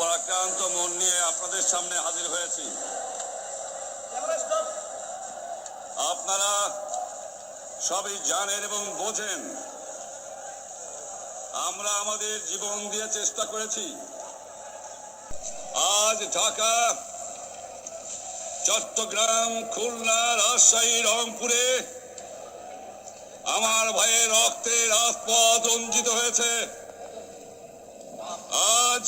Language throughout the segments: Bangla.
ভারাক্রান্ত মন নিয়ে আপনাদের সামনে হাজির হয়েছি। আপনারা সবই জানেন এবং বোঝেন আমরা আমাদের জীবন দিয়ে চেষ্টা করেছি। আজ ঢাকা, চট্টগ্রাম, খুলনা, রাজশাহী, রংপুরে আমার ভাইয়ের রক্তে রাজপথ রঞ্জিত হয়েছে। আজ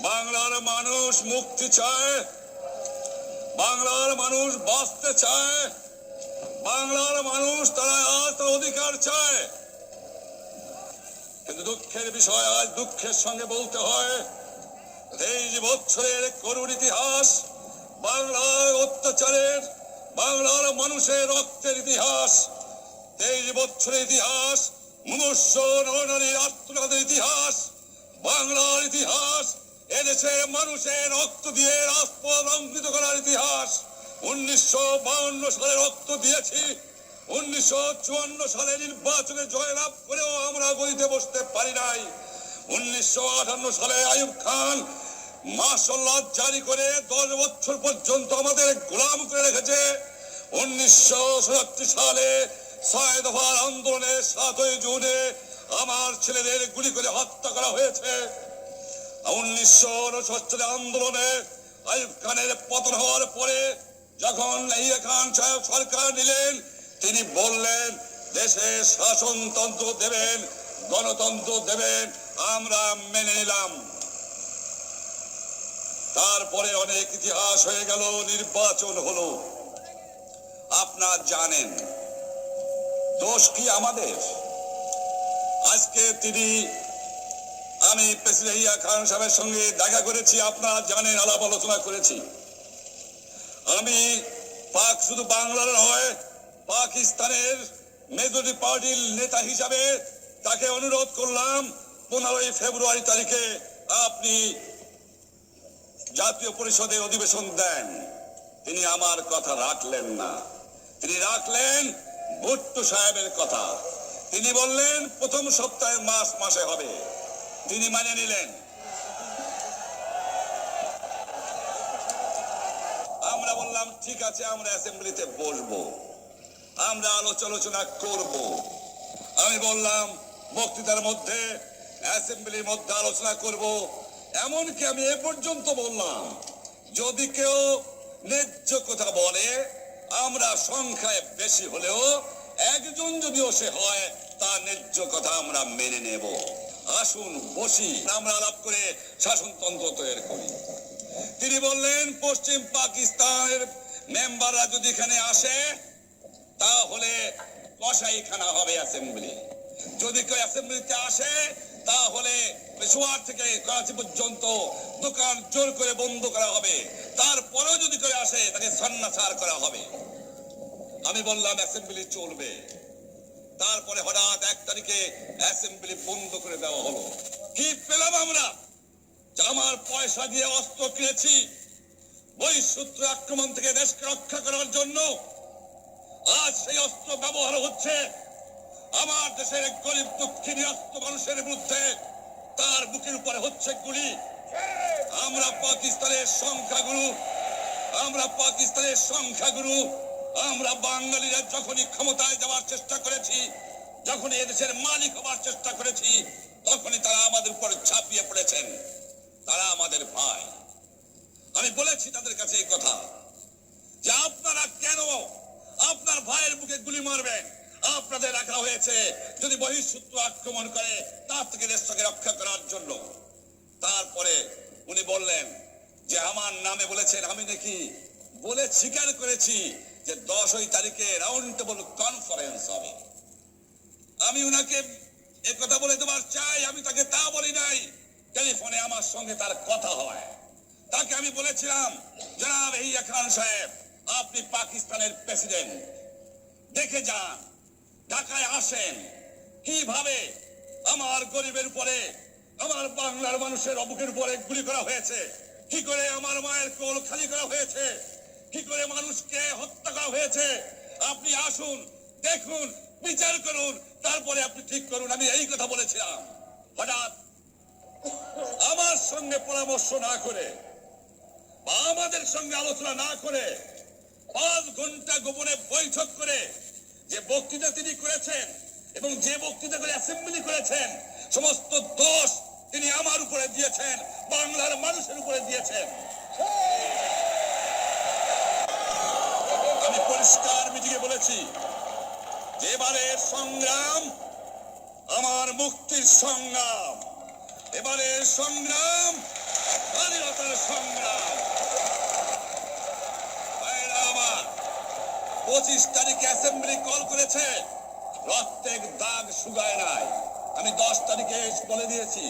বাংলার মানুষ মুক্তি চায়, বাংলার মানুষ বাঁচতে চায়, বাংলার মানুষ তারা আজ তার অধিকার চায়। কিন্তু দুঃখের বিষয়, আজ দুঃখের সঙ্গে বলতে হয় 23 বছরের করুণ ইতিহাস, বাংলার অত্যাচারের, বাংলার মানুষের রক্তের ইতিহাস, 23 বছরের ইতিহাস, মুমূর্ষ নরনারীর আত্মঘাতের ইতিহাস, বাংলার ইতিহাস, এদেশের মানুষের রক্ত দিয়ে রাজপথ রঞ্জিত করার ইতিহাস। 1952 সালে রক্ত দিয়েছি, 1954 সালে নির্বাচনে জয়লাভ করেও আমরা গদিতে বসতে পারি নাই। 1958 সালে আইয়ুব খান মার্শাল ল জারি করে 10 বছর পর্যন্ত আমাদের গোলাম করে রেখেছে। 1967 সালে 6 দফার আন্দোলনে 7ই জুনে আমার ছেলেদের গুলি করে হত্যা করা হয়েছে। 1969 সালে আন্দোলনে আইয়ুব খানের পতন হওয়ার পরে যখন ইয়াহিয়া খান সাহেব সরকার নিলেন, তিনি বললেন দেশে শাসনতন্ত্র দেবেন, গণতন্ত্র দেবেন, আমরা মেনে নিলাম। তারপরে অনেক ইতিহাস হয়ে গেল, নির্বাচন হলো। আপনারা জানেন দোষ কি আমাদের? আজকে আমি প্রেসিডেন্ট ইয়াহিয়া খান সাহেবের সঙ্গে দেখা করেছি, আপনারা জানেন, আলাপ আলোচনা করেছি। আমি শুধু বাংলার নয়, পাকিস্তানের মেজরিটি পার্টির নেতা হিসাবে তাকে অনুরোধ করলাম 15 ফেব্রুয়ারি তারিখে আপনি জাতীয় পরিষদের অধিবেশন দেন। তিনি আমার কথা রাখলেন না, তিনি রাখলেন ভুট্টো সাহেবের কথা। তিনি বললেন প্রথম সপ্তাহে মাসে হবে, তিনি মানে নিলেন। আমরা বললাম ঠিক আছে, আমরা অ্যাসেম্বলিতে বসবো, আমরা আলোচনা করব। আমি বললাম বক্তৃতার মধ্যে, অ্যাসেম্বলির মধ্যে আলোচনা করব। এমনকি আমি এ পর্যন্ত বললাম যদি কেউ ন্যায্য কথা বলে, আমরা সংখ্যায় বেশি হলেও একজন যদিও সে হয়, তার ন্যায্য কথা আমরা মেনে নেব। আসুন বসি, আমরা আলাপ করে শাসনতন্ত্র তৈরি করি। তিনি বললেন পশ্চিম পাকিস্তানের মেম্বাররা যদি এখানে আসে তাহলে কসাইখানা হবে অ্যাসেম্বলি। যদি কেউ অ্যাসেম্বলিতে আসে তাহলে পেশোয়ার থেকে করাচি পর্যন্ত দোকান জোর করে বন্ধ করা হবে। তারপরেও যদি কেউ আসে তাকে সন্ন্যাসার করা হবে। আমি বললাম অ্যাসেম্বলি চলবে। তারপরে হঠাৎ 1 তারিখে অ্যাসেম্বলি বন্ধ করে দেওয়া হলো। কি পেলাম আমরা? আমার পয়সা দিয়ে অস্ত্র কিনেছি বহিঃশত্রু আক্রমণ থেকে দেশকে রক্ষা করার জন্য। আজ সেই অস্ত্র ব্যবহার হচ্ছে আমার দেশের গরিব দুঃখী নিরস্ত মানুষের বিরুদ্ধে, তার বুকের উপরে হচ্ছে গুলি। আমরা পাকিস্তানের সংখ্যাগুরু, আমরা বাঙালিরা যখনই ক্ষমতায় যাওয়ার চেষ্টা করেছি, যখনই এদেশের মালিক হবার চেষ্টা করেছি, তখনই তারা আমাদের উপর ঝাঁপিয়ে পড়েছেন। তারা আমাদের ভাই। আমি বলেছি তাদের কাছে এই কথা যে আপনারা কেন আপনার ভাইয়ের বুকে গুলি মারবেন? আপনাদের রাখা হয়েছে যদি বহিঃশত্রু আক্রমণ করে তার থেকে দেশটাকে রক্ষা করার জন্য। তারপরে উনি বললেন যে আমার নামে বলেছেন, আমি নাকি বলে স্বীকার করেছি যে 10 তারিখে রাউন্ড টেবল কনফারেন্স হবে। আমি উনাকে একথা বলে দেবার চাই, আমি তাকে তা বলি নাই। টেলিফোনে আমার সঙ্গে তার কথা হয়। তাকে আমি বলেছিলাম জনাব ইয়াহিয়া খান সাহেব, আপনি পাকিস্তানের প্রেসিডেন্ট, দেখে যান, ঢাকায় আসেন কিভাবে আমার গরিবের উপরে, আমার বাংলার মানুষের বুকের উপরে গুলি করা হয়েছে, কি করে আমার মায়ের কোল খালি করা হয়েছে, কি করে মানুষকে হত্যা করা হয়েছে। আপনি আসুন, দেখুন, বিচার করুন, তারপরে আপনি ঠিক করুন। আমি এই কথা বলেছিলাম। হঠাৎ আমার সঙ্গে পরামর্শ না করে বা আমাদের সঙ্গে আলোচনা না করে 5 ঘন্টা গোপনে বৈঠক করে যে বক্তৃতা তিনি করেছেন এবং যে বক্তৃতা করে অ্যাসেম্বলি করেছেন, সমস্ত দোষ তিনি আমার উপরে দিয়েছেন, বাংলার মানুষের উপরে দিয়েছেন। আমি পরিষ্কার মিটিংয়ে বলেছি যে এবারের সংগ্রাম আমার মুক্তির সংগ্রাম, এবারের সংগ্রাম স্বাধীনতার সংগ্রাম। আমার 25 তারিখে অ্যাসেম্বলি কল করেছে, রক্তের দাগ শুকায় নাই। আমি 10 তারিখে বলে দিয়েছি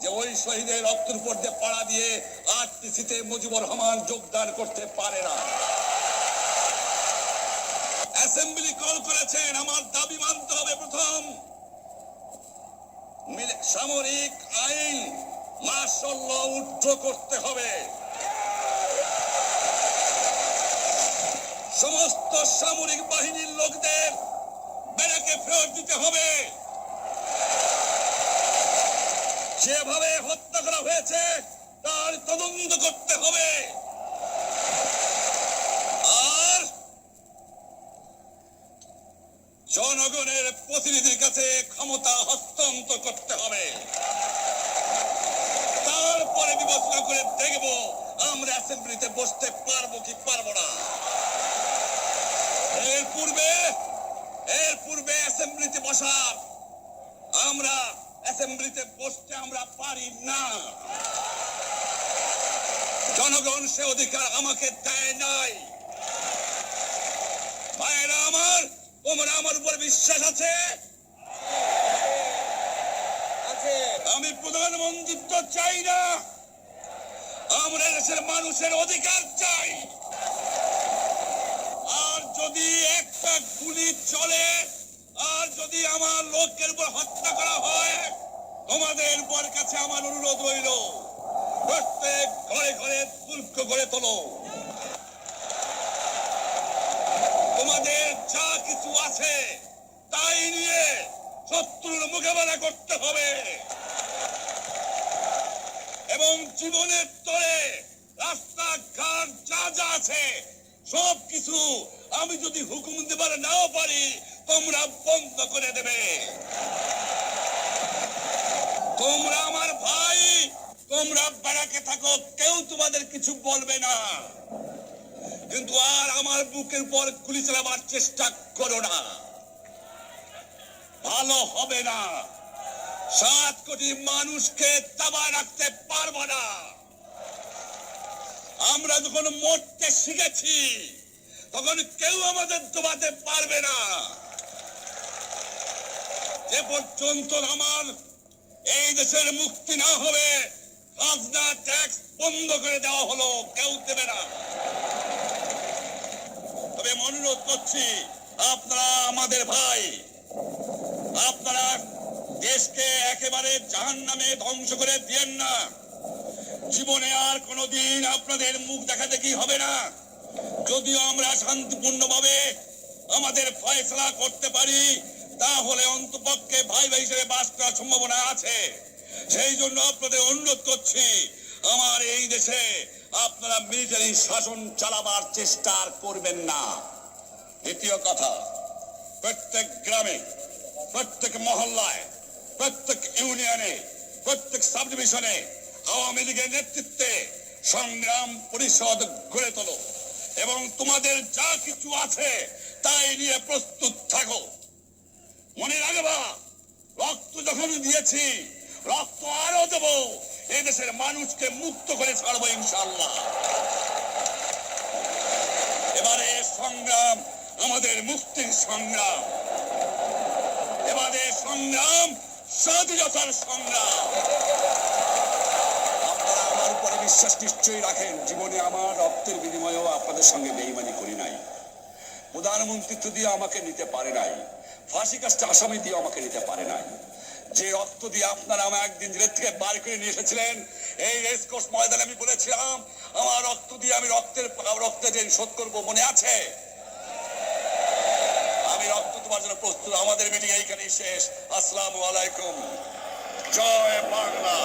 যে ওই শহীদের রক্তের উপর দিয়ে পাড়া দিয়ে আরটিসিতে মুজিবুর রহমান যোগদান করতে পারে না। অ্যাসেম্বলি কল করেছেন, আমার দাবি মানতে হবে। প্রথম, সামরিক আইন মার্শাল ল উড্র করতে হবে। সমস্ত সামরিক বাহিনীর লোকদের ব্যারাকে ফেরত দিতে হবে। যেভাবে হত্যা করা হয়েছে তার তদন্ত করতে হবে। আর জনগণের প্রতিনিধির কাছে ক্ষমতা হস্তান্তর করতে হবে। তারপরে বিবেচনা করে দেখব আমরা অ্যাসেম্বলিতে বসতে পারবো কি পারবো না। এর পূর্বে অ্যাসেম্বলিতে বসার আমরা অ্যাসেম্বলিতে বসতে আমরা পারি না। জনগণ সে অধিকার আমাকে দেয় নাই। ভাইয়েরা আমার, তোমরা আমার উপর বিশ্বাস আছে? আমি প্রধানমন্ত্রিত্ব চাই না, আমরা দেশের মানুষের অধিকার চাই। আর যদি একটা গুলি চলে, আর যদি আমার লোকের উপর হত্যা করা হয়, তোমাদের উপর কাছে আমার অনুরোধ রইল, প্রত্যেক ঘরে ঘরে দুর্গ গড়ে তোলো। তোমাদের যা কিছু আছে তাই নিয়ে শত্রুর মোকাবেলা করতে হবে এবং জীবনের তরে রাস্তাঘাট যা যা আছে সবকিছু আমি যদি হুকুম দেবার নাও পারি, তোমরা বন্ধ করে দেবে। তোমরা আমার ভাই, তোমরা ব্যারাকে থাকো, কেউ তোমাদের কিছু বলবে না, কিন্তু আর আমার বুকের উপর গুলি চালাবার চেষ্টা করো না, ভালো হবে না। 7 কোটি মানুষকে দাবায় রাখতে পারবো না। আমরা যখন মরতে শিখেছি তখন কেউ আমাদের দবাতে পারবে না। যে পর্যন্ত আমার এই দেশের মুক্তি না হবে, খাজনা ট্যাক্স বন্ধ করে দেওয়া হলো, কেউ দেবে না। তবে আমি অনুরোধ করছি, আপনারা আমাদের ভাই, আপনারা দেশকে একেবারে জাহান্নামে ধ্বংস করে দিয়েন না। জীবনে আর কোনোদিন আপনাদের মুখ দেখা দেখি হবে না। যদিও আমরা শান্তিপূর্ণভাবে আমাদের ফয়সালা করতে পারি, তাহলে অন্তপক্ষে ভাই ভাই হিসেবে বাস করার সম্ভাবনা আছে। সেই জন্য আপনাদের অনুরোধ করছি, আমার এই দেশে আপনারা মিলিটারি শাসন চালাবার চেষ্টা করবেন না। দ্বিতীয় কথা, প্রত্যেক গ্রামে, প্রত্যেক মহল্লায়, প্রত্যেক ইউনিয়নে, প্রত্যেক সাব ডিভিশনে আওয়ামী লীগের নেতৃত্বে সংগ্রাম পরিষদ গড়ে তোলো এবং তোমাদের যা কিছু আছে তাই নিয়ে প্রস্তুত থাকো। মনে রাখবা, রক্ত যখন দিয়েছি, রক্ত আরো দেব, এই দেশের মানুষকে মুক্ত করে ছাড়বো ইনশাআল্লাহ। এবারে সংগ্রাম আমাদের মুক্তির সংগ্রাম, এবারে সংগ্রাম স্বাধীনতার সংগ্রাম। আপনারা আমার উপরে বিশ্বাস নিশ্চয়ই রাখেন। জীবনে আমার রক্তের বিনিময়েও আপনাদের সঙ্গে বেইমানি করি নাই। প্রধানমন্ত্রিত্ব দিয়ে আমাকে নিতে পারে নাই, ফাঁসি কাজটা আসামি দিয়ে আমাকে নিতে পারে নাই। যে রক্ত দিয়ে আপনারা আমার একদিন জেলের থেকে বার করে নিয়ে এসেছিলেন, এই রেসকোর্স ময়দানে আমি বলেছিলাম আমার রক্ত দিয়ে আমি রক্তের ঋণ শোধ করবো, মনে আছে? আমি রক্ত তোমার জন্য প্রস্তুত। আমাদের মিটিং এইখানেই শেষ। আসসালামু আলাইকুম। জয় বাংলা।